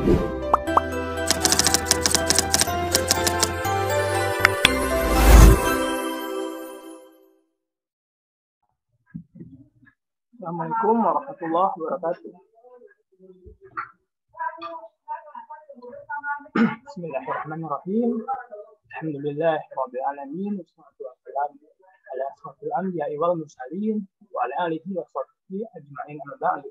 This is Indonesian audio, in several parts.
Assalamualaikum warahmatullahi wabarakatuh. Bismillahirrahmanirrahim. Alhamdulillahirabbil alamin wassalatu wassalamu ala asyrofil anbiya'i wal mursalin wa ala alihi wa sahbihi ajma'in amma ba'du.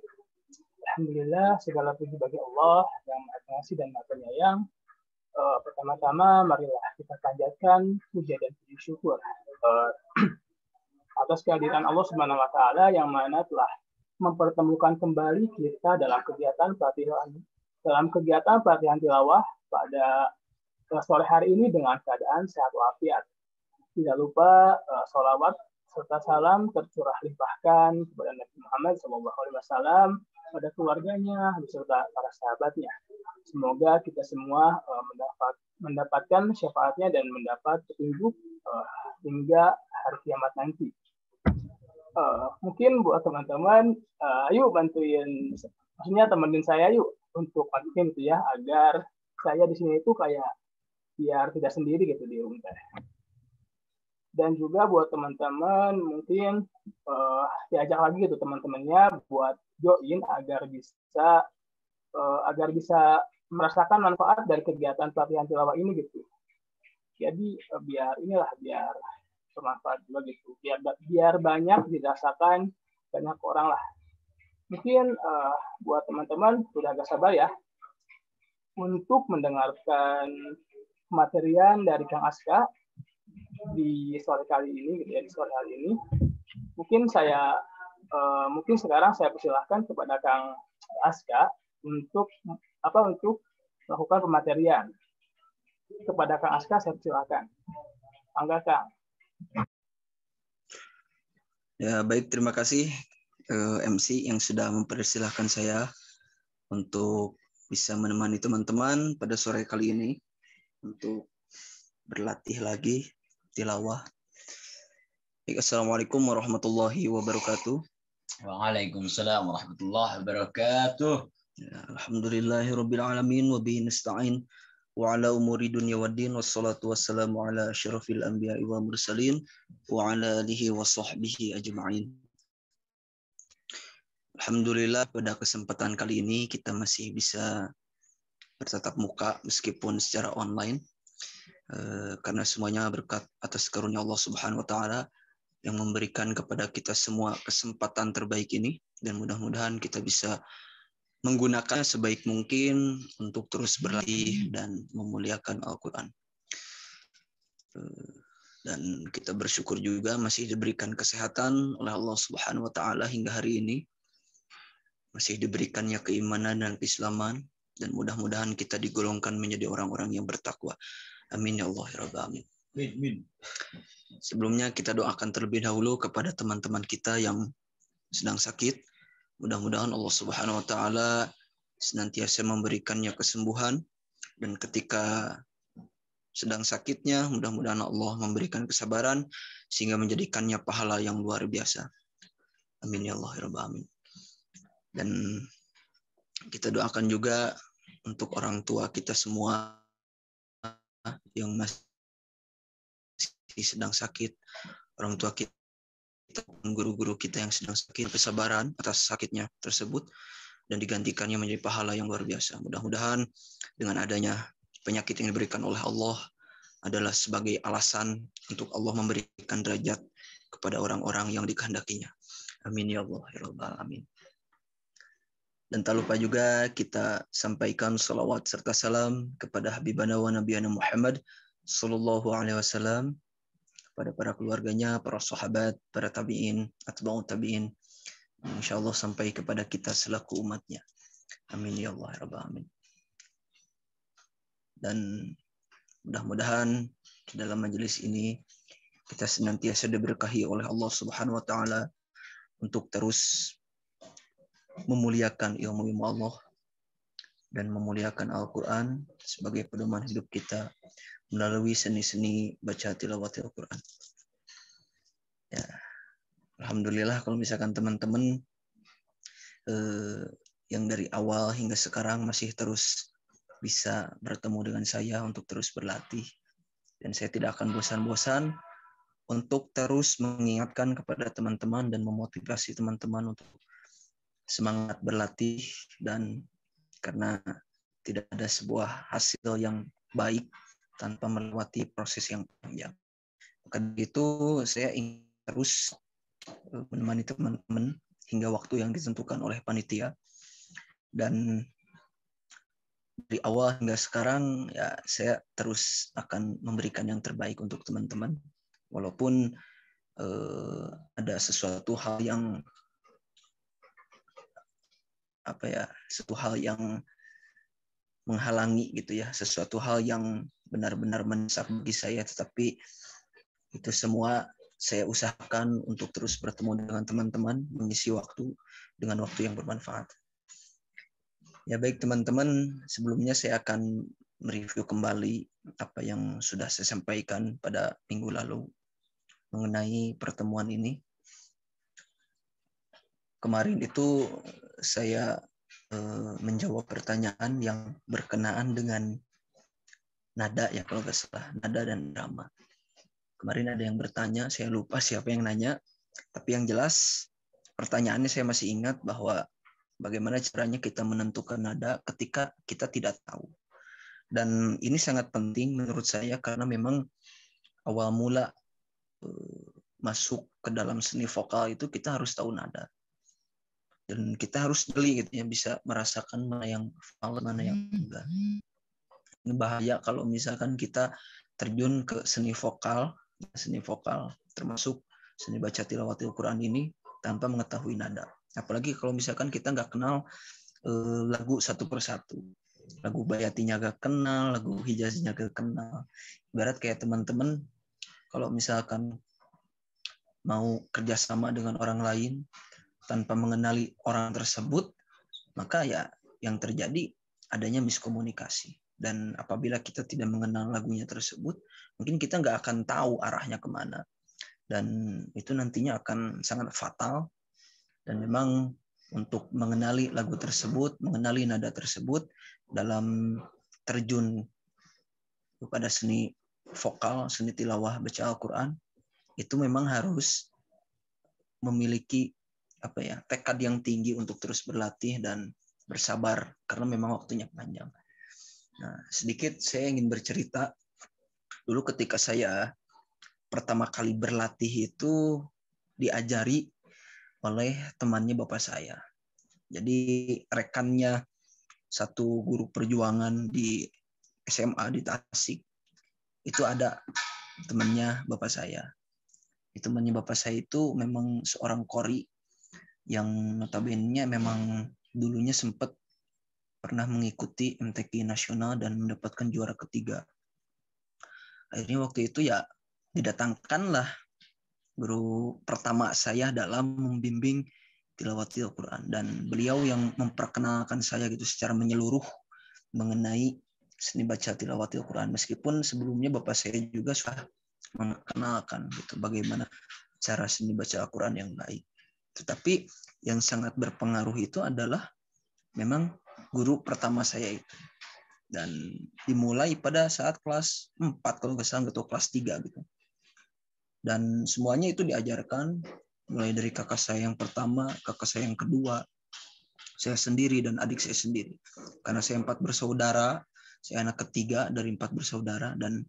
Alhamdulillah, segala puji bagi Allah yang Maha Pengasih dan Maha Penyayang. Pertama-tama marilah kita panjatkan puja dan puji syukur atas kehadiran Allah Subhanahu wa taala yang mana telah mempertemukan kembali kita dalam kegiatan pelatihan tilawah pada sore hari ini dengan keadaan sehat walafiat. Tidak lupa sholawat serta salam tercurah limpahkan kepada Nabi Muhammad SAW, pada keluarganya beserta para sahabatnya. Semoga kita semua mendapatkan syafaatnya dan mendapat petunjuk hingga hari kiamat nanti. Mungkin buat teman-teman, yuk bantuin, maksudnya temenin saya yuk untuk bantuin gitu ya, agar saya di sini itu kayak biar tidak sendiri gitu di rumah. Dan juga buat teman-teman mungkin diajak lagi gitu teman-temannya buat join agar bisa merasakan manfaat dari kegiatan pelatihan tilawah ini gitu. Jadi biar bermanfaat juga gitu, biar banyak dirasakan banyak orang lah. Mungkin buat teman-teman sudah agak sabar ya untuk mendengarkan materian dari Kang Aska di sore kali ini gitu ya, di sore hari ini. Mungkin sekarang saya persilahkan kepada Kang Aska untuk melakukan pematerian. Kepada Kang Aska saya persilahkan. Angga Kang. Ya, baik, terima kasih MC yang sudah mempersilahkan saya untuk bisa menemani teman-teman pada sore kali ini untuk berlatih lagi tilawah. Assalamualaikum warahmatullahi wabarakatuh. Waalaikumsalam warahmatullahi wabarakatuh. Ya, alhamdulillahirabbil alamin wa bihi nasta'in wa ala umuri dunya waddin wassalatu wassalamu ala asyrafil anbiya'i wal mursalin wa ala alihi wa sahbihi ajma'in. Alhamdulillah, pada kesempatan kali ini kita masih bisa bertatap muka meskipun secara online, karena semuanya berkat atas karunia Allah Subhanahu wa taala yang memberikan kepada kita semua kesempatan terbaik ini, dan mudah-mudahan kita bisa menggunakan sebaik mungkin untuk terus berlatih dan memuliakan Al-Quran. Dan kita bersyukur juga masih diberikan kesehatan oleh Allah Subhanahu wa taala hingga hari ini. Masih diberikannya keimanan dan keislaman, dan mudah-mudahan kita digolongkan menjadi orang-orang yang bertakwa. Amin ya Allah ya Rabbal alamin. Amin. Sebelumnya kita doakan terlebih dahulu kepada teman-teman kita yang sedang sakit. Mudah-mudahan Allah Subhanahu wa taala senantiasa memberikannya kesembuhan, dan ketika sedang sakitnya mudah-mudahan Allah memberikan kesabaran sehingga menjadikannya pahala yang luar biasa. Amin ya Allah ya Rabbal alamin. Dan kita doakan juga untuk orang tua kita semua yang masih sedang sakit, orang tua kita, guru-guru kita yang sedang sakit, kesabaran atas sakitnya tersebut dan digantikannya menjadi pahala yang luar biasa. Mudah-mudahan dengan adanya penyakit yang diberikan oleh Allah adalah sebagai alasan untuk Allah memberikan derajat kepada orang-orang yang dikehendakinya. Amin ya Allah ya Rabbal alamin. Dan tak lupa juga kita sampaikan salawat serta salam kepada Habibana wa Nabiyana Muhammad sallallahu alaihi wasallam, pada para keluarganya, para sahabat, para tabi'in, atba'ut tabi'in, insyaallah sampai kepada kita selaku umatnya. Amin ya Allah ya Rabbal alamin. Dan mudah-mudahan di dalam majelis ini kita senantiasa diberkahi oleh Allah Subhanahu wa taala untuk terus memuliakan ilmu Allah dan memuliakan Al-Quran sebagai pedoman hidup kita melalui seni-seni baca tilawat Al-Quran. Ya, alhamdulillah kalau misalkan teman-teman yang dari awal hingga sekarang masih terus bisa bertemu dengan saya untuk terus berlatih. Dan saya tidak akan bosan-bosan untuk terus mengingatkan kepada teman-teman dan memotivasi teman-teman untuk semangat berlatih, dan karena tidak ada sebuah hasil yang baik tanpa melewati proses yang panjang. Maka itu saya ingin terus menemani teman-teman hingga waktu yang ditentukan oleh panitia. Dan dari awal hingga sekarang ya saya terus akan memberikan yang terbaik untuk teman-teman, walaupun ada sesuatu hal yang suatu hal yang menghalangi gitu ya, sesuatu hal yang benar-benar mendesak bagi saya, tetapi itu semua saya usahakan untuk terus bertemu dengan teman-teman, mengisi waktu dengan waktu yang bermanfaat. Ya baik teman-teman, sebelumnya saya akan mereview kembali apa yang sudah saya sampaikan pada minggu lalu mengenai pertemuan ini. Kemarin itu saya menjawab pertanyaan yang berkenaan dengan nada ya, kalau nggak salah, nada dan drama. Kemarin ada yang bertanya, saya lupa siapa yang nanya, tapi yang jelas pertanyaannya saya masih ingat bahwa bagaimana caranya kita menentukan nada ketika kita tidak tahu. Dan ini sangat penting menurut saya karena memang awal mula masuk ke dalam seni vokal itu kita harus tahu nada. Dan kita harus jeli gitu ya, bisa merasakan mana yang valid, mana yang enggak. Ini bahaya kalau misalkan kita terjun ke seni vokal termasuk seni baca tilawatil Quran ini tanpa mengetahui nada. Apalagi kalau misalkan kita nggak kenal lagu satu persatu. Lagu bayatinya nggak kenal, lagu hijaznya nggak kenal. Ibarat kayak teman-teman kalau misalkan mau kerjasama dengan orang lain tanpa mengenali orang tersebut, maka ya yang terjadi adanya miskomunikasi. Dan apabila kita tidak mengenal lagunya tersebut, mungkin kita nggak akan tahu arahnya kemana. Dan itu nantinya akan sangat fatal. Dan memang untuk mengenali lagu tersebut, mengenali nada tersebut dalam terjun kepada seni vokal, seni tilawah baca Al-Quran, itu memang harus memiliki tekad yang tinggi untuk terus berlatih dan bersabar karena memang waktunya panjang. Nah, sedikit saya ingin bercerita dulu ketika saya pertama kali berlatih itu diajari oleh temannya bapak saya. Jadi rekannya satu guru perjuangan di SMA di Tasik. Itu ada temannya bapak saya. Temannya bapak saya itu memang seorang qori yang notabene memang dulunya sempat pernah mengikuti MTQ nasional dan mendapatkan juara ketiga. Akhirnya waktu itu ya didatangkanlah guru pertama saya dalam membimbing tilawatil Quran, dan beliau yang memperkenalkan saya gitu secara menyeluruh mengenai seni baca tilawatil Quran, meskipun sebelumnya bapak saya juga sudah mengenalkan gitu bagaimana cara seni baca Al-Quran yang baik. Tetapi yang sangat berpengaruh itu adalah memang guru pertama saya itu. Dan dimulai pada saat kelas 4 kalau nggak salah, atau kelas 3 gitu. Dan semuanya itu diajarkan mulai dari kakak saya yang pertama, kakak saya yang kedua, saya sendiri dan adik saya sendiri. Karena saya 4 bersaudara, saya anak ketiga dari 4 bersaudara, dan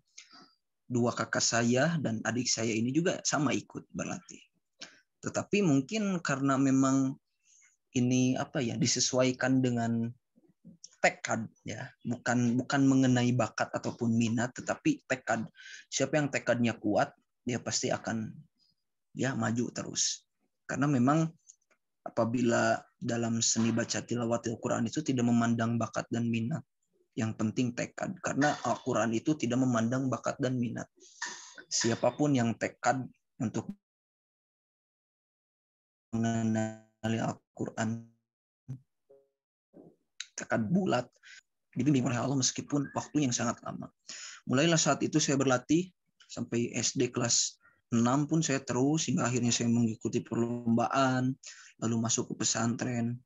2 kakak saya dan adik saya ini juga sama ikut berlatih. Tetapi mungkin karena memang ini disesuaikan dengan tekad ya, bukan mengenai bakat ataupun minat, tetapi tekad. Siapa yang tekadnya kuat, dia pasti akan maju terus. Karena memang apabila dalam seni baca tilawatil Quran itu tidak memandang bakat dan minat, yang penting tekad. Karena Al-Quran itu tidak memandang bakat dan minat. Siapapun yang tekad untuk mengenali Al-Quran, tekad bulat, dibimbing oleh Allah meskipun waktu yang sangat lama. Mulailah saat itu saya berlatih sampai SD kelas 6 pun saya terus, hingga akhirnya saya mengikuti perlombaan, lalu masuk ke pesantren.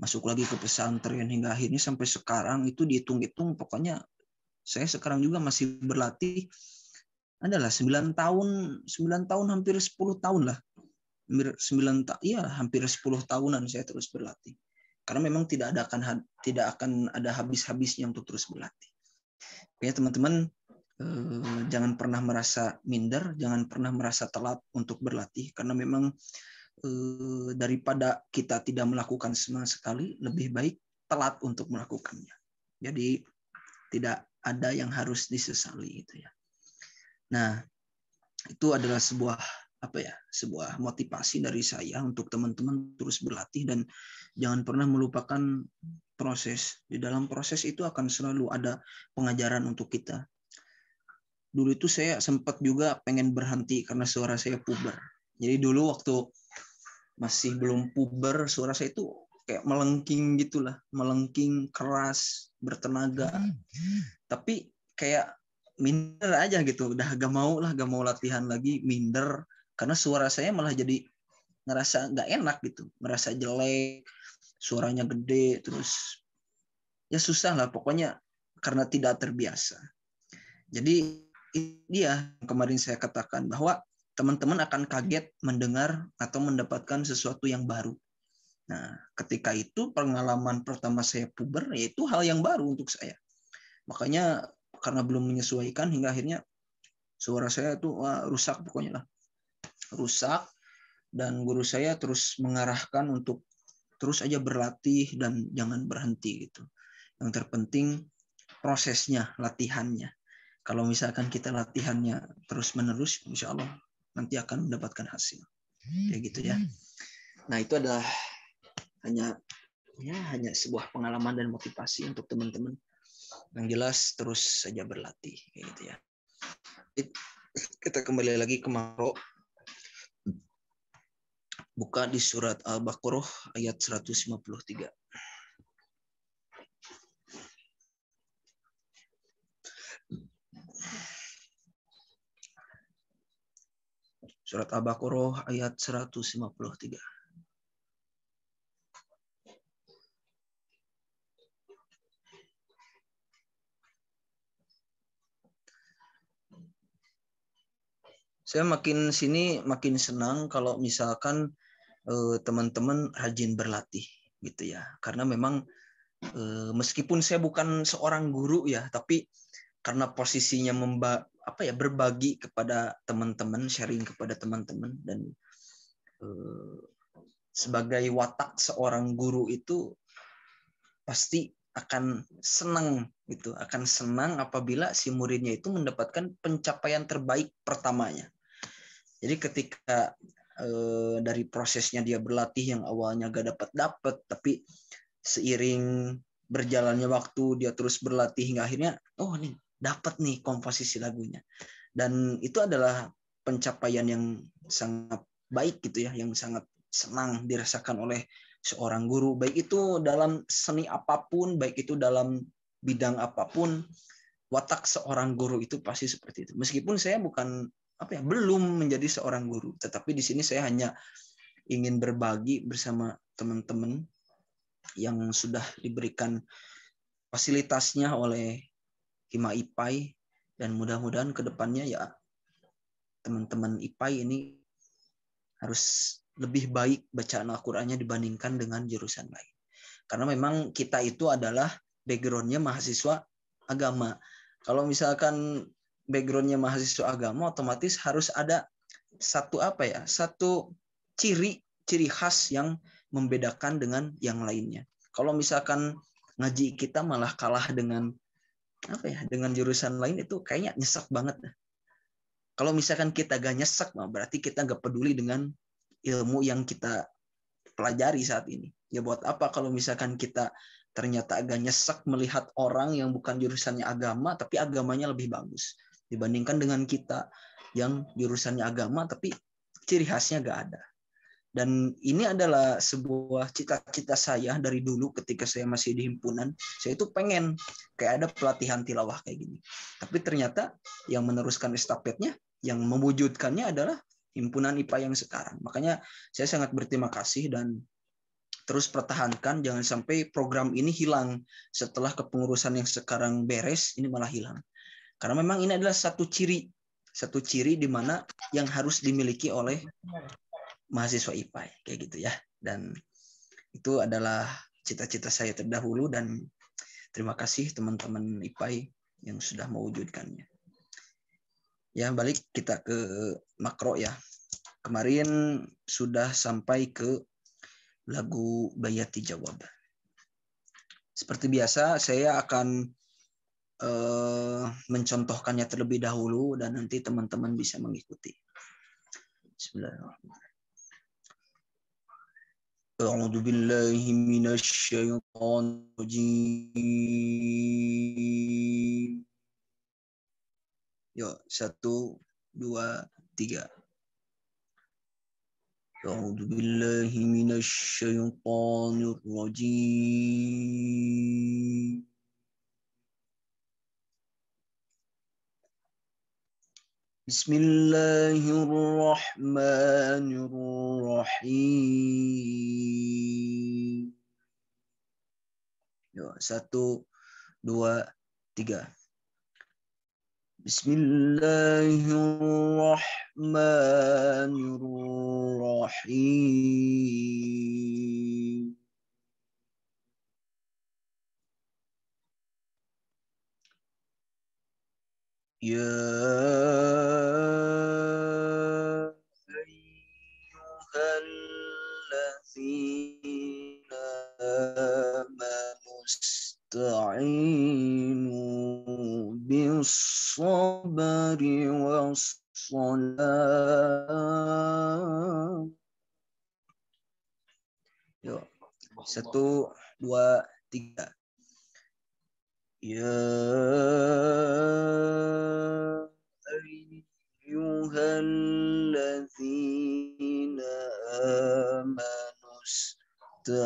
masuk lagi ke pesantren, hingga akhirnya sampai sekarang itu dihitung-hitung, pokoknya saya sekarang juga masih berlatih adalah 9 tahun, hampir 10 tahun lah. Hampir 10 tahunan saya terus berlatih. Karena memang tidak akan ada habis-habisnya untuk terus berlatih. Oke, teman-teman, jangan pernah merasa minder, jangan pernah merasa telat untuk berlatih, karena memang daripada kita tidak melakukan sama sekali, lebih baik telat untuk melakukannya. Jadi tidak ada yang harus disesali itu ya. Nah, itu adalah sebuah motivasi dari saya untuk teman-teman terus berlatih, dan jangan pernah melupakan proses. Di dalam proses itu akan selalu ada pengajaran untuk kita. Dulu itu saya sempat juga pengen berhenti karena suara saya puber. Jadi dulu waktu masih belum puber, suara saya itu kayak melengking gitulah, melengking keras, bertenaga. Tapi kayak minder aja gitu, udah gak mau latihan lagi, minder karena suara saya malah jadi ngerasa gak enak gitu, merasa jelek, suaranya gede, terus ya susah lah pokoknya karena tidak terbiasa. Jadi dia kemarin saya katakan bahwa teman-teman akan kaget mendengar atau mendapatkan sesuatu yang baru. Nah, ketika itu pengalaman pertama saya puber, yaitu hal yang baru untuk saya. Makanya karena belum menyesuaikan, hingga akhirnya suara saya tuh rusak pokoknya lah. Rusak, dan guru saya terus mengarahkan untuk terus aja berlatih dan jangan berhenti gitu. Yang terpenting prosesnya, latihannya. Kalau misalkan kita latihannya terus-menerus, insya Allah nanti akan mendapatkan hasil. Kayak gitu ya. Nah, itu adalah hanya sebuah pengalaman dan motivasi untuk teman-teman. Yang jelas terus saja berlatih, kayak gitu ya. Kita kembali lagi ke makro. Buka di surat Al-Baqarah ayat 153. Surat Al-Baqarah ayat 153. Saya makin senang kalau misalkan teman-teman rajin berlatih gitu ya. Karena memang meskipun saya bukan seorang guru ya, tapi karena posisinya berbagi kepada teman-teman, sharing kepada teman-teman, dan sebagai watak seorang guru itu pasti akan senang gitu, akan senang apabila si muridnya itu mendapatkan pencapaian terbaik pertamanya. Jadi ketika dari prosesnya dia berlatih yang awalnya gak dapat, tapi seiring berjalannya waktu dia terus berlatih hingga akhirnya nih dapat nih komposisi lagunya, dan itu adalah pencapaian yang sangat baik gitu ya, yang sangat senang dirasakan oleh seorang guru, baik itu dalam seni apapun, baik itu dalam bidang apapun. Watak seorang guru itu pasti seperti itu. Meskipun saya belum menjadi seorang guru, tetapi di sini saya hanya ingin berbagi bersama teman-teman yang sudah diberikan fasilitasnya oleh Hima IPAI, dan mudah-mudahan ke depannya ya teman-teman IPAI ini harus lebih baik bacaan Al-Qur'annya dibandingkan dengan jurusan lain. Karena memang kita itu adalah background-nya mahasiswa agama. Kalau misalkan background-nya mahasiswa agama, otomatis harus ada satu ciri khas yang membedakan dengan yang lainnya. Kalau misalkan ngaji kita malah kalah dengan dengan jurusan lain, itu kayaknya nyesek banget. Kalau misalkan kita gak nyesek, berarti kita gak peduli dengan ilmu yang kita pelajari saat ini. Ya buat apa kalau misalkan kita ternyata agak nyesek melihat orang yang bukan jurusannya agama tapi agamanya lebih bagus dibandingkan dengan kita yang jurusannya agama tapi ciri khasnya gak ada. Dan ini adalah sebuah cita-cita saya dari dulu ketika saya masih di himpunan. Saya itu pengen kayak ada pelatihan tilawah kayak gini. Tapi ternyata yang meneruskan estafetnya, yang mewujudkannya adalah himpunan IPA yang sekarang. Makanya saya sangat berterima kasih dan terus pertahankan, jangan sampai program ini hilang setelah kepengurusan yang sekarang beres, ini malah hilang. Karena memang ini adalah satu ciri di mana yang harus dimiliki oleh mahasiswa IPA kayak gitu ya. Dan itu adalah cita-cita saya terdahulu, dan terima kasih teman-teman IPA yang sudah mewujudkannya. Ya, balik kita ke makro ya. Kemarin sudah sampai ke lagu Bayati Jawab. Seperti biasa, saya akan mencontohkannya terlebih dahulu dan nanti teman-teman bisa mengikuti. Bismillahirrahmanirrahim. A'udzu billahi minasyaitonir rajim. Yuk, 1, 2, 3. أعوذ بالله من الشيطان الرجيم بسم الله الرحمن الرحيم. 1, 2, 3. Bismillahirrahmanirrahim. Ya ayyuhallazina amanu ista'inu bis-sabri was-salat. Yuk, 1, 2, 3. Ya ayyuhallazina amanu ista'inu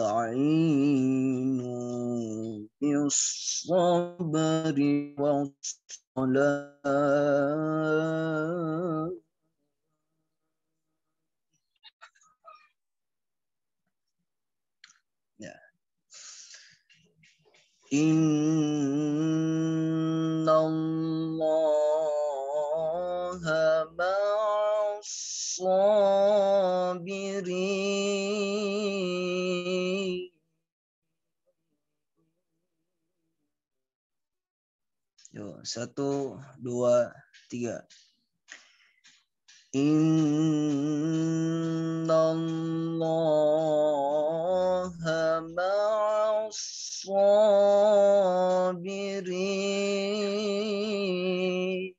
bis-sabri was-salat. Ya. Innallaha ma'as-sabirin. Yo, 1, 2, 3. Innallaha ma'as-sabirin.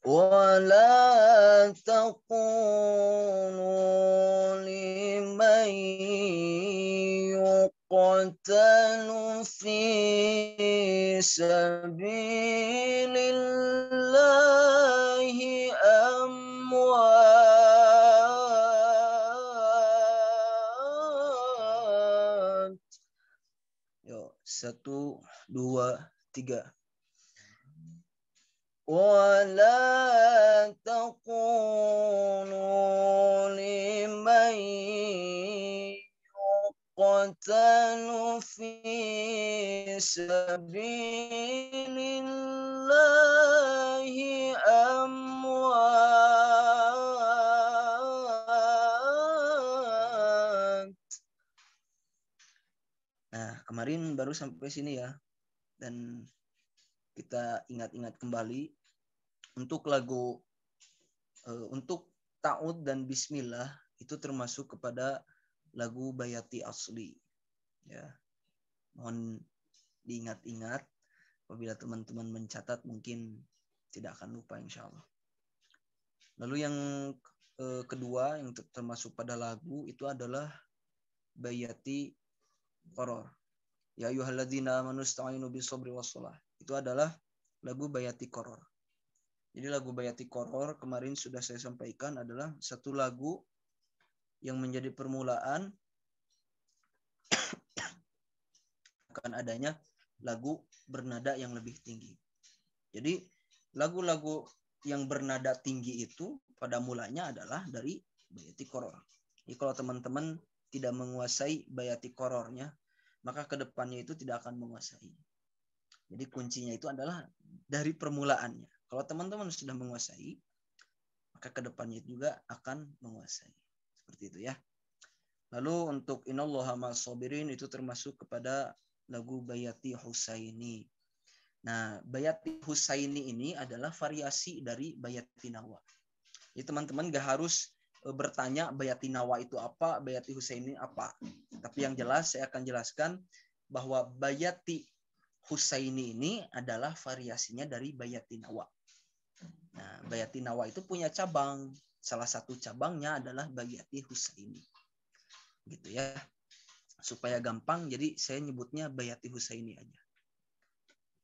ولا تقولوا لمن يقتل في سبيل الله أموات. Yuk, 1, 2, 3. ولا تقولوا لمن يقتل في سبيل الله أموات. Nah, kemarin baru sampai sini ya. Dan kita ingat-ingat kembali untuk lagu untuk ta'ud dan bismillah itu termasuk kepada lagu Bayati asli ya. Mohon diingat-ingat, apabila teman-teman mencatat mungkin tidak akan lupa insyaallah. Lalu yang kedua yang termasuk pada lagu itu adalah Bayati Qoror. Ya ayyuhalladzina amanu ista'inu bis-sabri was-shalah. Itu adalah lagu Bayati Qoror. Jadi lagu Bayati Qoror kemarin sudah saya sampaikan adalah satu lagu yang menjadi permulaan akan adanya lagu bernada yang lebih tinggi. Jadi lagu-lagu yang bernada tinggi itu pada mulanya adalah dari bayati koror. Jadi kalau teman-teman tidak menguasai bayati korornya, maka kedepannya itu tidak akan menguasai. Jadi kuncinya itu adalah dari permulaannya. Kalau teman-teman sudah menguasai, maka kedepannya juga akan menguasai. Seperti itu ya. Lalu untuk Innallaha ma'as sabirin itu termasuk kepada lagu Bayati Husaini. Nah, Bayati Husaini ini adalah variasi dari Bayati Nawa. Jadi teman-teman gak harus bertanya Bayati Nawa itu apa, Bayati Husaini apa. Tapi yang jelas saya akan jelaskan bahwa Bayati Husaini ini adalah variasinya dari Bayati Nawa. Nah, Bayati Nawa itu punya cabang. Salah satu cabangnya adalah Bayati Husaini. Gitu ya. Supaya gampang, jadi saya nyebutnya Bayati Husaini aja.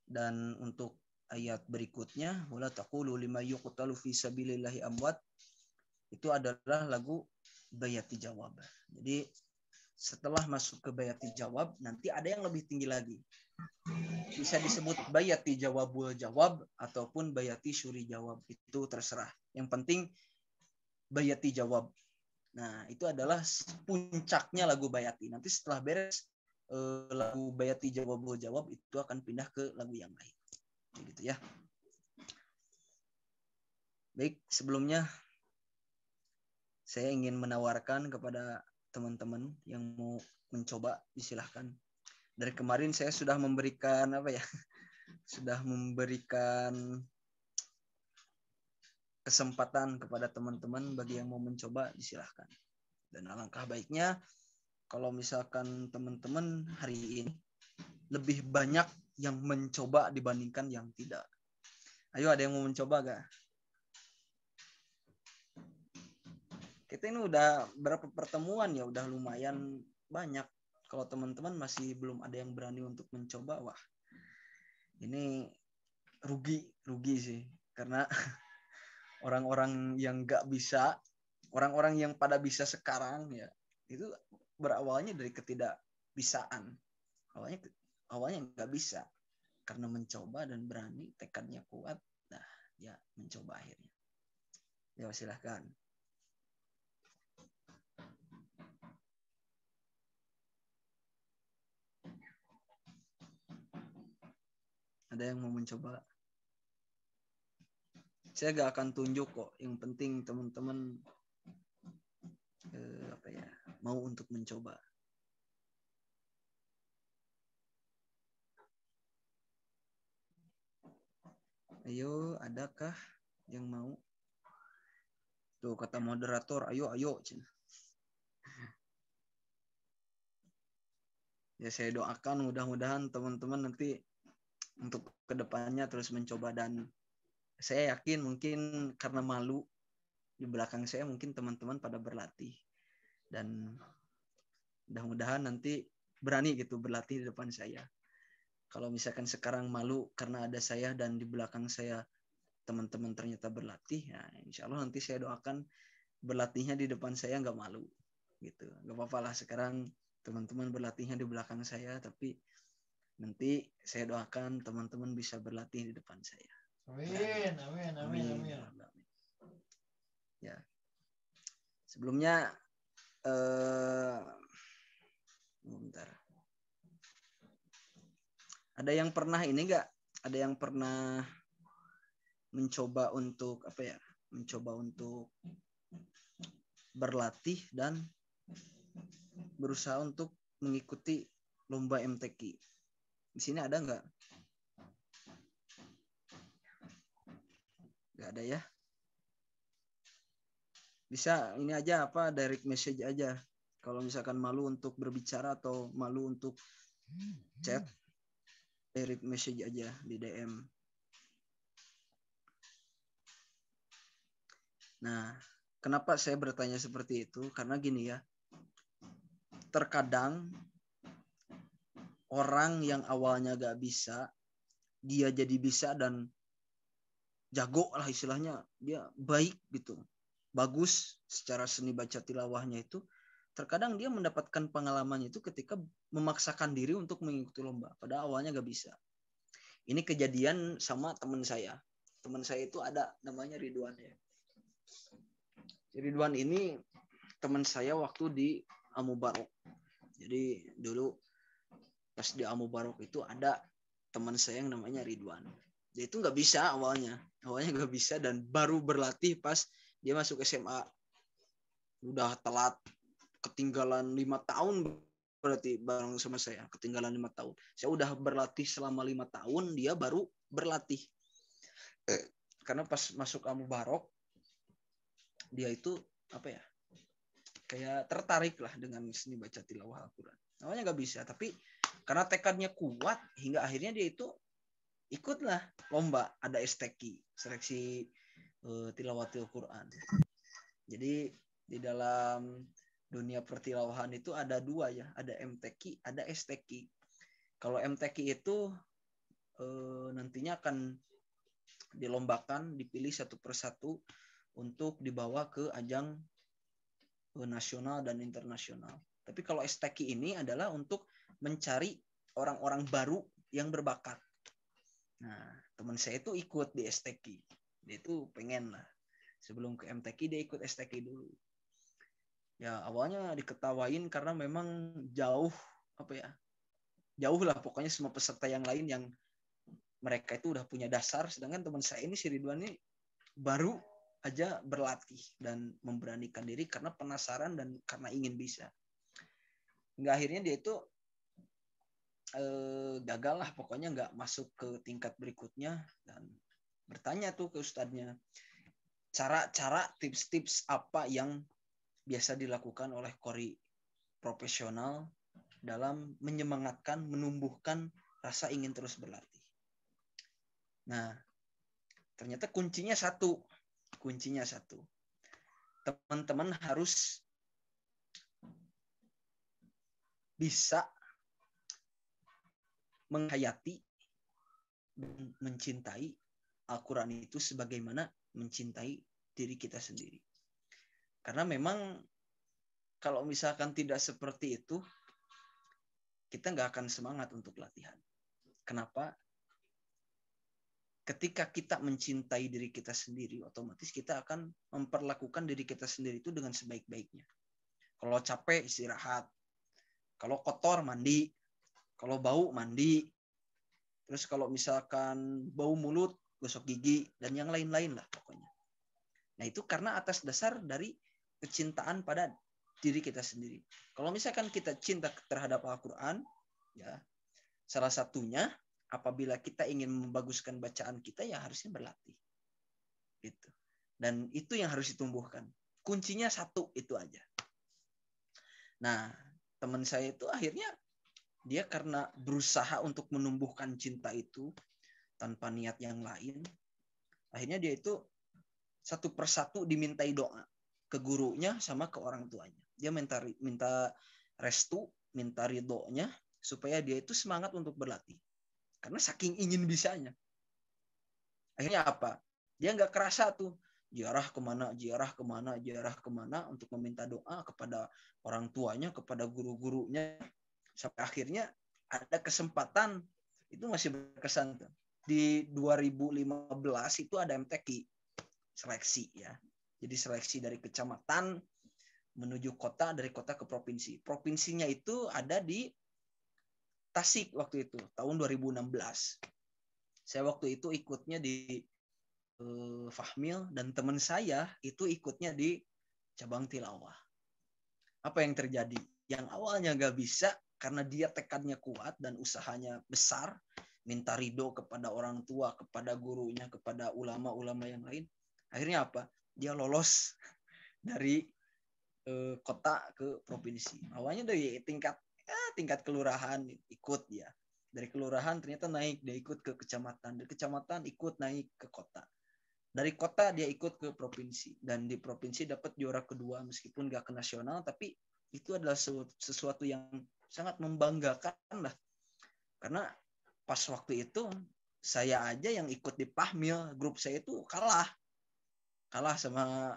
Dan untuk ayat berikutnya, wala taqulu lima yuqtalu fi sabilillahi amwat, itu adalah lagu Bayati Jawab. Jadi setelah masuk ke Bayati Jawab, nanti ada yang lebih tinggi lagi. Bisa disebut Bayati Jawabul Jawab ataupun Bayati Syuri Jawab, itu terserah. Yang penting Bayati Jawab. Nah, itu adalah puncaknya lagu Bayati. Nanti setelah beres lagu Bayati Jawabul Jawab itu akan pindah ke lagu yang lain. Gitu ya. Baik, sebelumnya saya ingin menawarkan kepada teman-teman yang mau mencoba, disilahkan. Dari kemarin saya sudah memberikan sudah memberikan kesempatan kepada teman-teman bagi yang mau mencoba, disilahkan. Dan alangkah baiknya kalau misalkan teman-teman hari ini lebih banyak yang mencoba dibandingkan yang tidak. Ayo, ada yang mau mencoba gak? Kita ini udah berapa pertemuan ya, udah lumayan banyak. Kalau teman-teman masih belum ada yang berani untuk mencoba, wah ini rugi sih. Karena orang-orang yang gak bisa, orang-orang yang pada bisa sekarang ya, itu berawalnya dari ketidakbisaan. Awalnya nggak bisa, karena mencoba dan berani, tekadnya kuat, nah ya mencoba akhirnya. Ya silahkan. Ada yang mau mencoba? Saya gak akan tunjuk kok. Yang penting teman-teman mau untuk mencoba. Ayo, adakah yang mau? Tuh kata moderator, ayo. Ya saya doakan mudah-mudahan teman-teman nanti untuk kedepannya terus mencoba, dan saya yakin mungkin karena malu di belakang saya mungkin teman-teman pada berlatih, dan mudah-mudahan nanti berani gitu berlatih di depan saya. Kalau misalkan sekarang malu karena ada saya dan di belakang saya teman-teman ternyata berlatih, ya insya Allah nanti saya doakan berlatihnya di depan saya nggak malu gitu. Nggak apa-apa lah sekarang teman-teman berlatihnya di belakang saya, tapi nanti saya doakan teman-teman bisa berlatih di depan saya. Amin. Ya. Sebelumnya bentar. Ada yang pernah ini enggak? Ada yang pernah mencoba untuk mencoba untuk berlatih dan berusaha untuk mengikuti lomba MTQ. Di sini ada enggak? Enggak ada ya? Bisa ini aja direct message aja. Kalau misalkan malu untuk berbicara atau malu untuk chat, direct message aja di DM. Nah, kenapa saya bertanya seperti itu? Karena gini ya, terkadang orang yang awalnya gak bisa, dia jadi bisa dan jago lah istilahnya, dia baik gitu, bagus secara seni baca tilawahnya itu. Terkadang dia mendapatkan pengalaman itu ketika memaksakan diri untuk mengikuti lomba, padahal awalnya gak bisa. Ini kejadian sama teman saya. Teman saya itu ada namanya Ridwan ya. Ridwan ini teman saya waktu di Amubarok. Jadi dulu pas di Amubarok itu ada teman saya yang namanya Ridwan. Dia itu nggak bisa awalnya nggak bisa, dan baru berlatih pas dia masuk SMA. Udah telat, ketinggalan 5 tahun berarti bareng sama saya, ketinggalan 5 tahun. Saya udah berlatih selama 5 tahun, dia baru berlatih. Karena pas masuk Amubarok dia itu apa ya, kayak tertarik lah dengan seni baca tilawah Al-Quran. Awalnya nggak bisa, tapi karena tekadnya kuat hingga akhirnya dia itu ikutlah lomba, ada STQ, seleksi tilawatil Quran. Jadi di dalam dunia pertilawahan itu ada dua ya, ada MTQ, ada STQ. Kalau MTQ itu nantinya akan dilombakan, dipilih satu persatu untuk dibawa ke ajang nasional dan internasional. Tapi kalau STQ ini adalah untuk mencari orang-orang baru yang berbakat. Nah, teman saya itu ikut di STQ. Dia itu pengen lah. Sebelum ke MTQ dia ikut STQ dulu. Ya awalnya diketawain karena memang jauh lah pokoknya semua peserta yang lain yang mereka itu udah punya dasar, sedangkan teman saya ini si Ridwan ini baru aja berlatih dan memberanikan diri karena penasaran dan karena ingin bisa. Hingga akhirnya dia itu gagal lah, pokoknya nggak masuk ke tingkat berikutnya, dan bertanya tuh ke ustadznya, cara-cara tips-tips apa yang biasa dilakukan oleh qori profesional dalam menyemangatkan, menumbuhkan rasa ingin terus berlatih. Nah, ternyata kuncinya satu. Teman-teman harus bisa menghayati dan mencintai Al-Quran itu sebagaimana mencintai diri kita sendiri. Karena memang kalau misalkan tidak seperti itu, kita nggak akan semangat untuk latihan. Kenapa? Ketika kita mencintai diri kita sendiri, otomatis kita akan memperlakukan diri kita sendiri itu dengan sebaik-baiknya. Kalau capek, istirahat. Kalau kotor, mandi. Kalau bau, mandi. Terus kalau misalkan bau mulut, gosok gigi, dan yang lain-lain lah pokoknya. Nah itu karena atas dasar dari kecintaan pada diri kita sendiri. Kalau misalkan kita cinta terhadap Al-Quran, ya salah satunya apabila kita ingin membaguskan bacaan kita, ya harusnya berlatih. Gitu. Dan itu yang harus ditumbuhkan. Kuncinya satu, itu aja. Nah, teman saya itu akhirnya dia karena berusaha untuk menumbuhkan cinta itu tanpa niat yang lain, akhirnya dia itu satu persatu dimintai doa ke gurunya sama ke orang tuanya. Dia minta restu, minta ridhonya supaya dia itu semangat untuk berlatih. Karena saking ingin bisanya. Akhirnya apa? Dia nggak kerasa tuh ziarah kemana untuk meminta doa kepada orang tuanya, kepada guru-gurunya. Sampai akhirnya ada kesempatan, itu masih berkesan tuh. Di 2015 itu ada MTQ seleksi ya. Jadi seleksi dari kecamatan menuju kota, dari kota ke provinsi. Provinsinya itu ada di Tasik waktu itu, tahun 2016. Saya waktu itu ikutnya di Fahmil, dan teman saya itu ikutnya di cabang tilawah. Apa yang terjadi? Yang awalnya nggak bisa karena dia tekadnya kuat dan usahanya besar, minta ridho kepada orang tua, kepada gurunya, kepada ulama-ulama yang lain. Akhirnya apa? Dia lolos dari kota ke provinsi. Awalnya dari tingkat kelurahan ikut dia. Dari kelurahan ternyata naik, dia ikut ke kecamatan. Dari kecamatan ikut naik ke kota. Dari kota dia ikut ke provinsi. Dan di provinsi dapat juara kedua meskipun gak ke nasional, tapi itu adalah sesuatu yang sangat membanggakan lah. Karena pas waktu itu saya aja yang ikut di Pahmil, grup saya itu kalah sama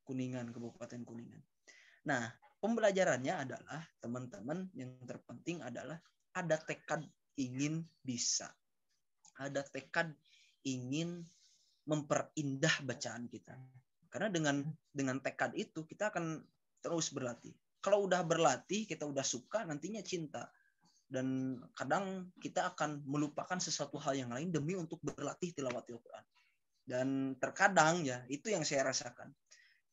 Kuningan, Kabupaten Kuningan. Nah, pembelajarannya adalah teman-teman yang terpenting adalah ada tekad ingin bisa. ada tekad ingin memperindah bacaan kita. Karena dengan tekad itu kita akan terus berlatih. Kalau udah berlatih, kita udah suka, nantinya cinta. Dan kadang kita akan melupakan sesuatu hal yang lain demi untuk berlatih tilawatil Quran. Dan terkadang ya, itu yang saya rasakan.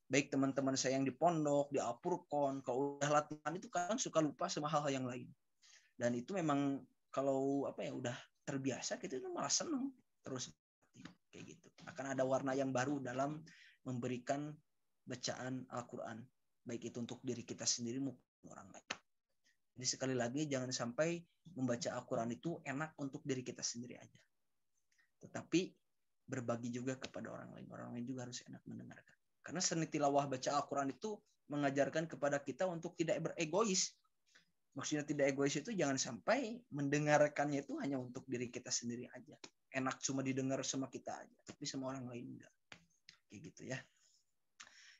Baik teman-teman saya yang di pondok, di Alpurkon, kalau udah latihan itu kadang suka lupa sama hal-hal yang lain. Dan itu memang kalau udah terbiasa, kita itu malah seneng terus kayak gitu. Akan ada warna yang baru dalam memberikan bacaan Al-Quran, baik itu untuk diri kita sendiri maupun orang lain. Jadi sekali lagi jangan sampai membaca Al-Quran itu enak untuk diri kita sendiri aja, tetapi berbagi juga kepada orang lain. Orang lain juga harus enak mendengarkan. Karena seni tilawah baca Al-Quran itu mengajarkan kepada kita untuk tidak beregois. Maksudnya tidak egois itu jangan sampai mendengarkannya itu hanya untuk diri kita sendiri aja. Enak cuma didengar sama kita aja, tapi sama orang lain enggak. Kayak gitu ya.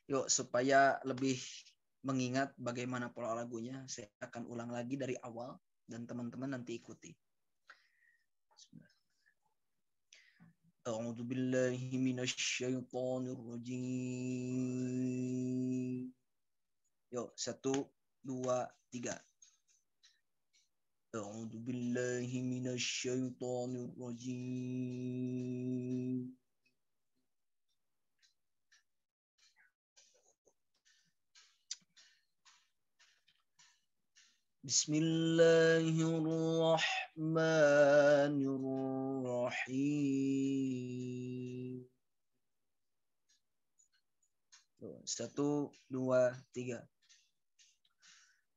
Yuk, supaya lebih mengingat bagaimana pola lagunya, saya akan ulang lagi dari awal dan teman-teman nanti ikuti. A'udzu billahi minasyaitonir rajim. Yuk, 1, 2, 3. A'udzu billahi minasyaitonir rajim. Bismillahirrahmanirrahim. 1, 2, 3.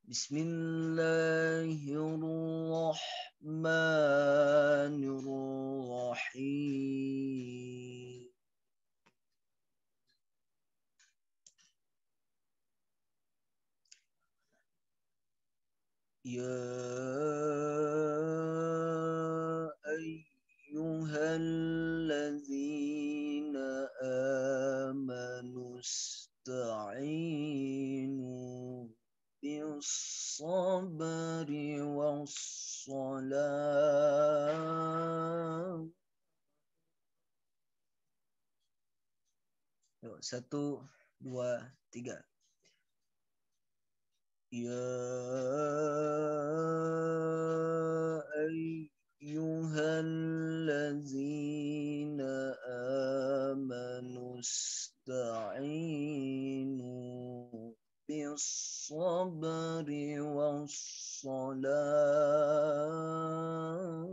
Bismillahirrahmanirrahim. Ya ayyuhallazina amanu ista'inu bis-sabri was-salah. 1, 2, 3. Ya ayyuhallazina amanu ista'inu bis-sabri was-salah.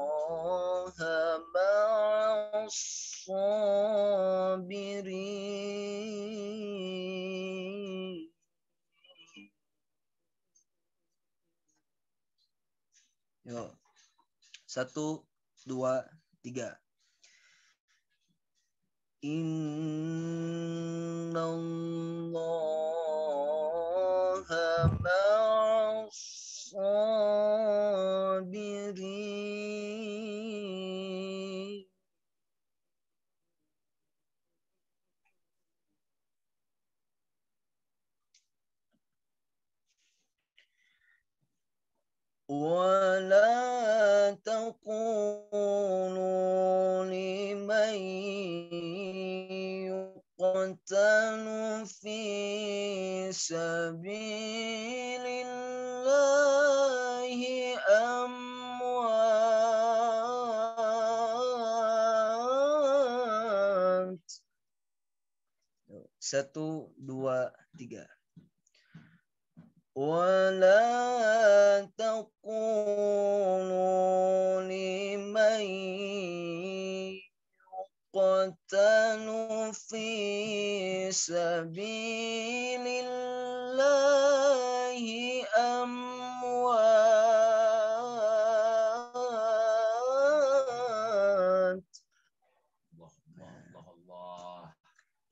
Innallaha ma'as-sabirin. Yo. 1, 2, 3. Innallaha ma'as-sabirin. ولا تقولوا لمن يقتل في سبيل الله أموات. 1, 2, 3. ولا تقولوا لمن يقتل في سبيل الله أموات.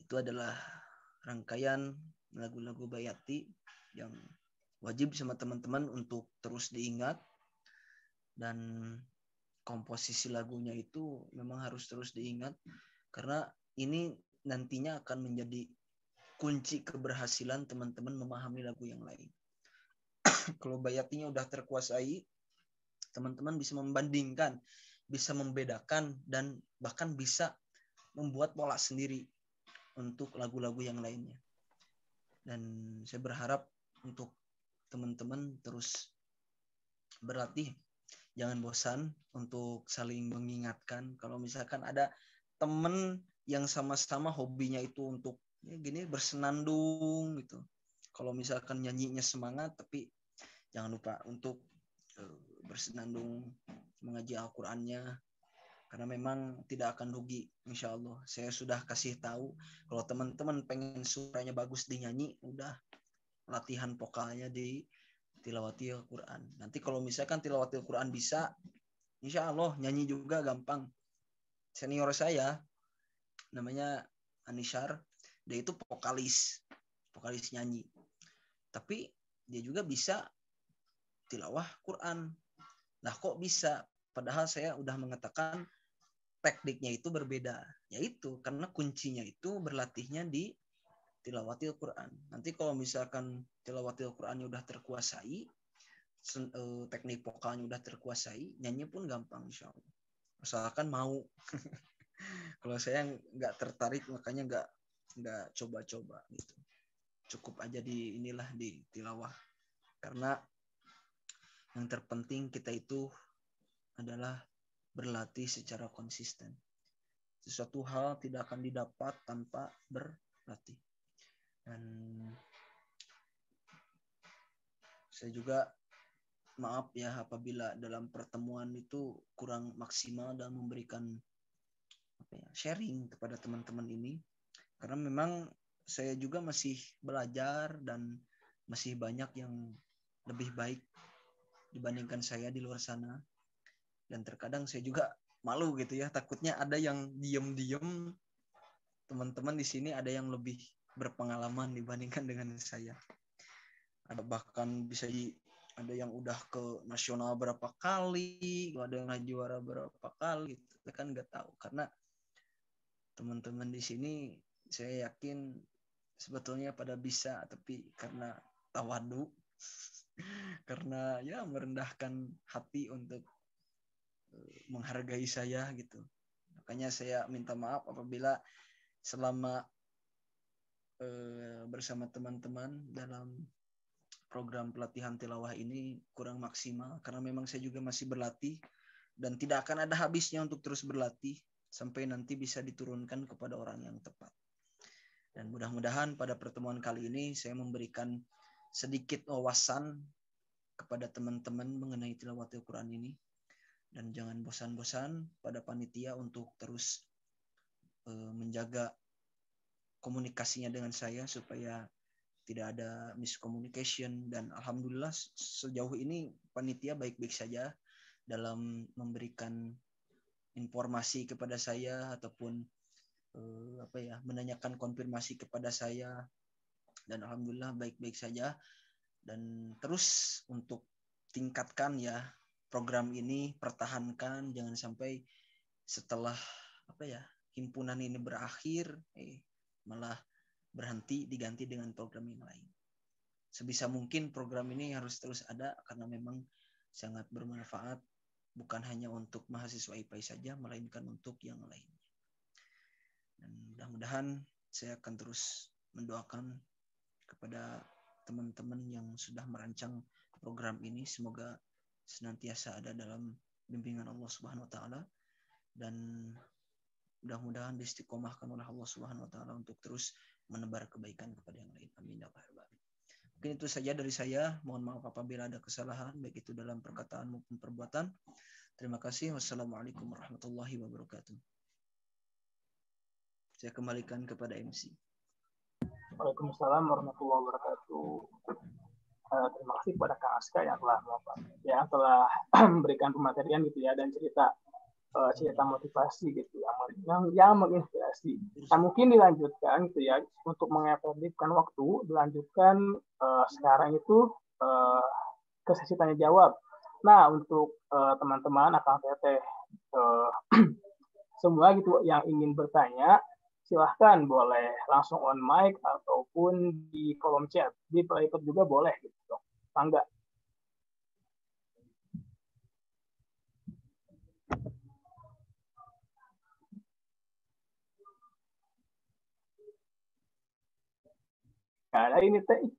Itu adalah rangkaian lagu-lagu Bayati yang wajib sama teman-teman untuk terus diingat. Dan komposisi lagunya itu memang harus terus diingat, karena ini nantinya akan menjadi kunci keberhasilan teman-teman memahami lagu yang lain. Kalau bayatinya udah terkuasai, teman-teman bisa membandingkan, bisa membedakan, dan bahkan bisa membuat pola sendiri untuk lagu-lagu yang lainnya. Dan saya berharap untuk teman-teman terus berlatih, jangan bosan untuk saling mengingatkan. Kalau misalkan ada teman yang sama-sama hobinya itu untuk ya gini bersenandung gitu. Kalau misalkan nyanyinya semangat, tapi jangan lupa untuk bersenandung mengaji Al-Qur'annya, karena memang tidak akan rugi, insya Allah. Saya sudah kasih tahu, kalau teman-teman pengen suaranya bagus di nyanyi, udah latihan vokalnya di tilawati Al-Quran. Nanti kalau misalkan tilawati Al-Quran bisa, insya Allah nyanyi juga gampang. Senior saya, namanya Anishar, dia itu vokalis nyanyi. Tapi dia juga bisa tilawah Quran. Nah kok bisa? Padahal saya udah mengatakan tekniknya itu berbeda. Yaitu karena kuncinya itu berlatihnya di tilawatil Quran. Nanti kalau misalkan tilawatil Qurannya udah terkuasai, teknik vokalnya udah terkuasai, nyanyi pun gampang insya Allah. Asalkan mau. Kalau saya nggak tertarik, makanya nggak coba-coba gitu. Cukup aja di inilah di tilawah. Karena yang terpenting kita itu adalah berlatih secara konsisten. Sesuatu hal tidak akan didapat tanpa berlatih. Dan saya juga maaf ya apabila dalam pertemuan itu kurang maksimal dalam memberikan sharing kepada teman-teman ini, karena memang saya juga masih belajar dan masih banyak yang lebih baik dibandingkan saya di luar sana, dan terkadang saya juga malu gitu ya, takutnya ada yang diem-diem, teman-teman di sini ada yang lebih berpengalaman dibandingkan dengan saya, ada bahkan bisa ada yang udah ke nasional berapa kali, ada yang juara berapa kali, kita kan nggak tahu. Karena teman-teman di sini saya yakin sebetulnya pada bisa, tapi karena tawadu, karena ya merendahkan hati untuk menghargai saya gitu. Makanya saya minta maaf apabila selama bersama teman-teman dalam program pelatihan tilawah ini kurang maksimal, karena memang saya juga masih berlatih dan tidak akan ada habisnya untuk terus berlatih sampai nanti bisa diturunkan kepada orang yang tepat. Dan mudah-mudahan pada pertemuan kali ini saya memberikan sedikit wawasan kepada teman-teman mengenai tilawat Al-Quran ini, dan jangan bosan-bosan pada panitia untuk terus menjaga komunikasinya dengan saya supaya tidak ada miscommunication. Dan alhamdulillah sejauh ini panitia baik-baik saja dalam memberikan informasi kepada saya ataupun menanyakan konfirmasi kepada saya, dan alhamdulillah baik-baik saja. Dan terus untuk tingkatkan ya program ini, pertahankan, jangan sampai setelah himpunan ini berakhir malah berhenti, diganti dengan program yang lain. Sebisa mungkin program ini harus terus ada karena memang sangat bermanfaat, bukan hanya untuk mahasiswa IPA saja, melainkan untuk yang lainnya. Dan mudah-mudahan saya akan terus mendoakan kepada teman-teman yang sudah merancang program ini, semoga senantiasa ada dalam bimbingan Allah Subhanahu wa taala, dan mudah-mudahan diistiqomahkan oleh Allah Subhanahu wa taala untuk terus menebar kebaikan kepada yang lain. Amin ya rabbal alamin. Mungkin itu saja dari saya. Mohon maaf apabila ada kesalahan baik itu dalam perkataan maupun perbuatan. Terima kasih. Wassalamualaikum warahmatullahi wabarakatuh. Saya kembalikan kepada MC. Waalaikumsalam warahmatullahi wabarakatuh. Terima kasih kepada Kang Aska yang telah memberikan pematerian gitu ya, dan cerita motivasi gitu yang menginspirasi. Nah, mungkin dilanjutkan gitu ya, untuk mengefektifkan waktu, dilanjutkan sekarang itu ke sesi tanya jawab. Nah, untuk teman-teman Akang Teteh semua gitu yang ingin bertanya, silahkan boleh langsung on mic ataupun di kolom chat. Di private juga boleh gitu. Tangga. Nah, ada ini teh.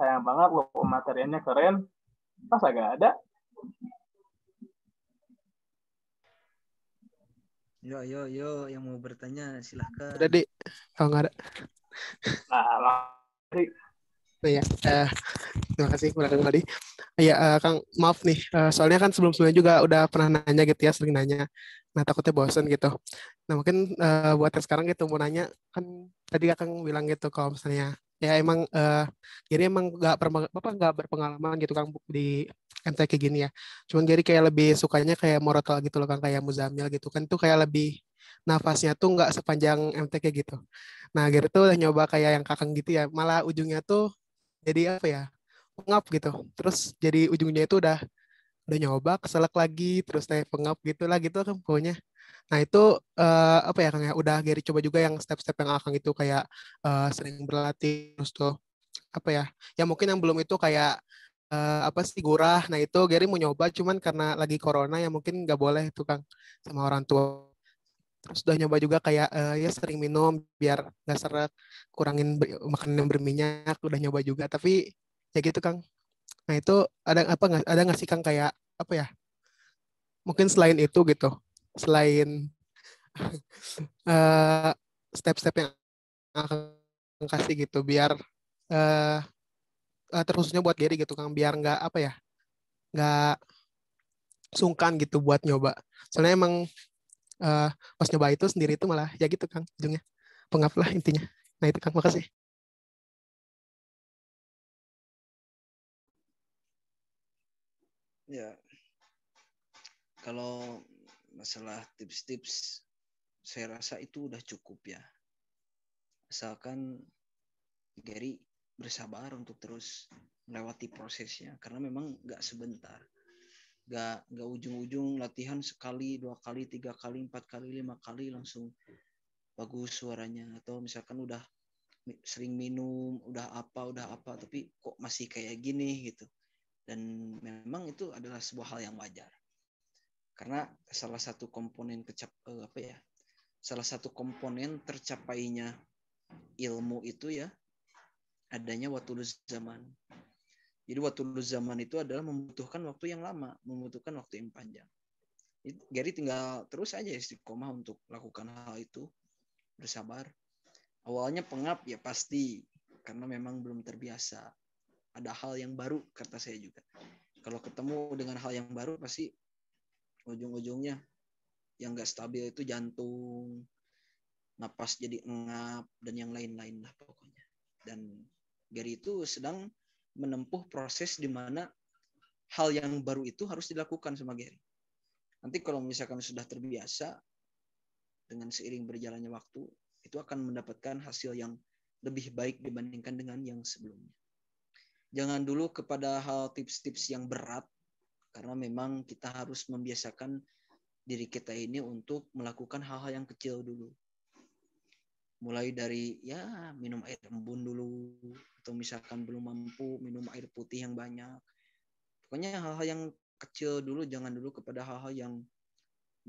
Sayang banget loh, materialnya keren. Masa gak ada? Yo, yang mau bertanya silahkan. Udah, Dik. Kalau nggak ada. Nah, mari. Nah, ya. Terima kasih udah kembali. Ya, Kang, maaf nih. Soalnya kan sebelum-sebelumnya juga udah pernah nanya gitu ya, sering nanya. Nah, takutnya bosen gitu. Nah, mungkin buat yang sekarang gitu mau nanya, kan tadi Kang bilang gitu kalau misalnya ya emang jadi emang nggak berpengalaman gitu Kang di MTQ gini ya. Cuman jadi kayak lebih sukanya kayak Morotal gitu loh Kang, kayak Muzamil gitu kan tuh kayak lebih nafasnya tuh nggak sepanjang MTQ gitu. Nah, gitu tuh udah nyoba kayak yang Kakang gitu ya, malah ujungnya tuh jadi apa ya? Pengap gitu. Terus jadi ujungnya itu udah nyoba keselak lagi terus naik pengap gitu lah gitu kan pokoknya. Nah itu apa ya Kang ya udah Gary coba juga yang step-step yang Akang itu kayak sering berlatih terus tuh apa ya ya mungkin yang belum itu kayak apa sih gurah. Nah itu Gary mau nyoba cuman karena lagi corona ya mungkin nggak boleh itu Kang sama orang tua. Terus udah nyoba juga kayak ya sering minum biar nggak seret, kurangin makanan yang berminyak udah nyoba juga tapi ya gitu Kang. Nah itu ada nggak sih Kang kayak apa ya? Mungkin selain itu gitu, selain eh, step-step yang akan kasih gitu, biar eh terkhususnya buat Gary gitu Kang, biar nggak apa ya, nggak sungkan gitu buat nyoba. Soalnya emang eh, pas nyoba itu sendiri itu malah ya gitu Kang, ujungnya pengap lah intinya. Nah itu Kang, makasih. Ya, kalau masalah tips-tips saya rasa itu udah cukup ya. Asalkan Gary bersabar untuk terus melewati prosesnya karena memang nggak sebentar. Nggak ujung-ujung latihan sekali, 2 kali, 3 kali, 4 kali, 5 kali langsung bagus suaranya. Atau misalkan udah sering minum, udah apa, tapi kok masih kayak gini gitu. Dan memang itu adalah sebuah hal yang wajar. Karena salah satu komponen salah satu komponen tercapainya ilmu itu ya adanya waktu zaman. Jadi waktu zaman itu adalah membutuhkan waktu yang lama, membutuhkan waktu yang panjang. Gary tinggal terus aja istiqomah untuk lakukan hal itu, bersabar. Awalnya pengap ya pasti, karena memang belum terbiasa. Ada hal yang baru, kata saya juga. Kalau ketemu dengan hal yang baru, pasti ujung-ujungnya yang gak stabil itu jantung, napas jadi engap, dan yang lain-lain lah pokoknya. Dan Gary itu sedang menempuh proses di mana hal yang baru itu harus dilakukan sama Gary. Nanti kalau misalkan sudah terbiasa dengan seiring berjalannya waktu, itu akan mendapatkan hasil yang lebih baik dibandingkan dengan yang sebelumnya. Jangan dulu kepada hal tips-tips yang berat, karena memang kita harus membiasakan diri kita ini untuk melakukan hal-hal yang kecil dulu. Mulai dari ya minum air embun dulu, atau misalkan belum mampu minum air putih yang banyak. Pokoknya hal-hal yang kecil dulu, jangan dulu kepada hal-hal yang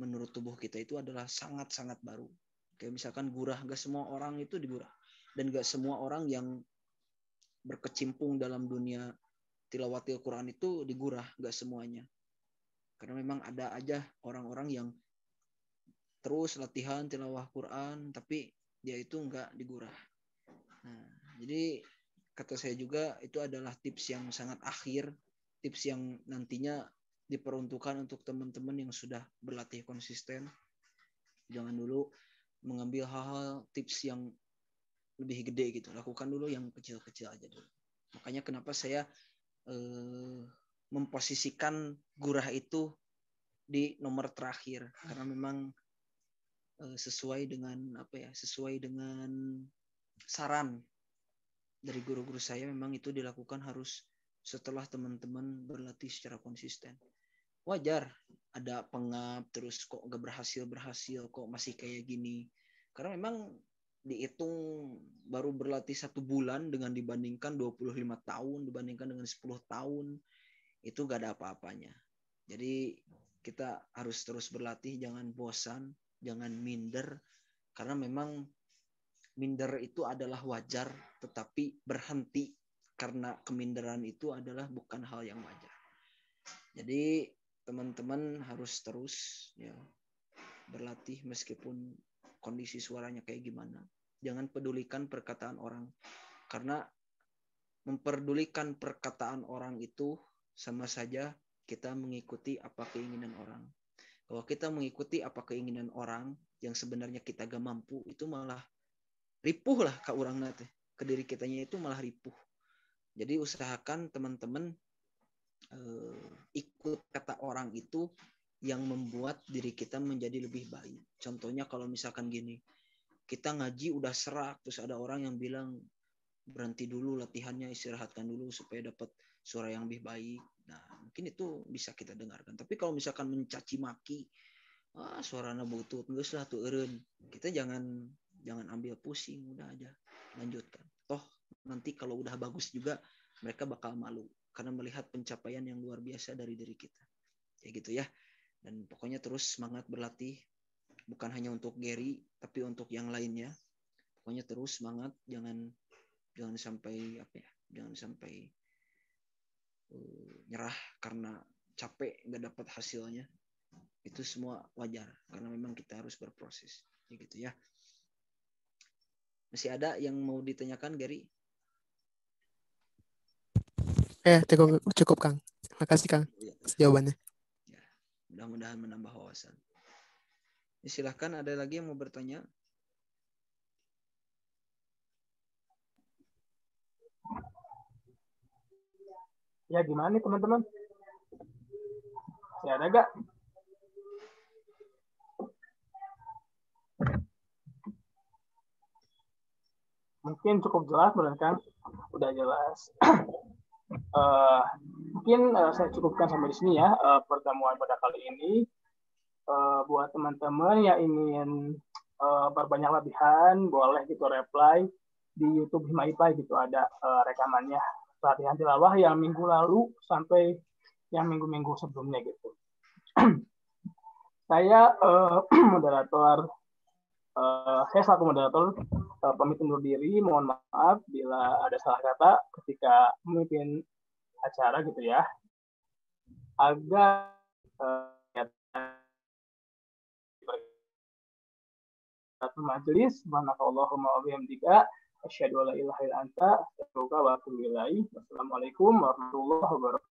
menurut tubuh kita itu adalah sangat-sangat baru. Kayak misalkan gurah, gak semua orang itu digurah. Dan gak semua orang yang berkecimpung dalam dunia tilawatil Quran itu digurah, gak semuanya. Karena memang ada aja orang-orang yang terus latihan tilawah Quran, tapi dia itu gak digurah. Nah, jadi kata saya juga itu adalah tips yang sangat akhir, tips yang nantinya diperuntukkan untuk teman-teman yang sudah berlatih konsisten. Jangan dulu mengambil hal-hal tips yang lebih gede gitu. Lakukan dulu yang kecil-kecil aja dulu. Makanya kenapa saya memposisikan gurah itu di nomor terakhir, karena memang sesuai dengan saran dari guru-guru saya, memang itu dilakukan harus setelah teman-teman berlatih secara konsisten. Wajar ada pengap, terus kok gak berhasil, kok masih kayak gini. Karena memang dihitung baru berlatih 1 bulan dengan dibandingkan 25 tahun, dibandingkan dengan 10 tahun, itu gak ada apa-apanya. Jadi kita harus terus berlatih, jangan bosan, jangan minder, karena memang minder itu adalah wajar, tetapi berhenti karena keminderan itu adalah bukan hal yang wajar. Jadi teman-teman harus terus ya berlatih meskipun kondisi suaranya kayak gimana. Jangan pedulikan perkataan orang, karena memperdulikan perkataan orang itu sama saja kita mengikuti apa keinginan orang. Kalau kita mengikuti apa keinginan orang yang sebenarnya kita gak mampu, itu malah ripuh lah ke orang nanti, ke diri kitanya itu malah ripuh. Jadi usahakan teman-teman ikut kata orang itu yang membuat diri kita menjadi lebih baik. Contohnya kalau misalkan gini, kita ngaji udah serak, terus ada orang yang bilang berhenti dulu latihannya, istirahatkan dulu supaya dapat suara yang lebih baik. Nah, mungkin itu bisa kita dengarkan. Tapi kalau misalkan mencaci maki, suaranya butut, geus lah tuh eureun. Kita jangan ambil pusing, udah aja lanjutkan. Toh nanti kalau udah bagus juga mereka bakal malu karena melihat pencapaian yang luar biasa dari diri kita. Kayak gitu ya. Dan pokoknya terus semangat berlatih, bukan hanya untuk Gary tapi untuk yang lainnya. Pokoknya terus semangat, jangan sampai jangan sampai nyerah karena capek nggak dapat hasilnya. Itu semua wajar karena memang kita harus berproses. Kayak gitu ya. Masih ada yang mau ditanyakan, Gary? Cukup Kang. Terima kasih Kang jawabannya. Ya, mudah-mudahan menambah wawasan. Silahkan, ada lagi yang mau bertanya? Ya gimana nih teman-teman? Masih ada gak? Mungkin cukup jelas, benar kan? Udah jelas. Mungkin saya cukupkan sampai di sini ya pertemuan pada kali ini. Buat teman-teman yang ingin berbanyak latihan, boleh gitu reply di YouTube Himaipai gitu, ada rekamannya latihan tilawah yang minggu lalu sampai yang minggu-minggu sebelumnya gitu. Saya saya selaku moderator pamit undur diri. Mohon maaf bila ada salah kata ketika memimpin acara gitu ya. Agar majelis, subhanakallahumma wa bihamdika, asyhadu an la ilaha illa anta, astaghfiruka wa atubu ilaik. Wassalamualaikum warahmatullahi wabarakatuh.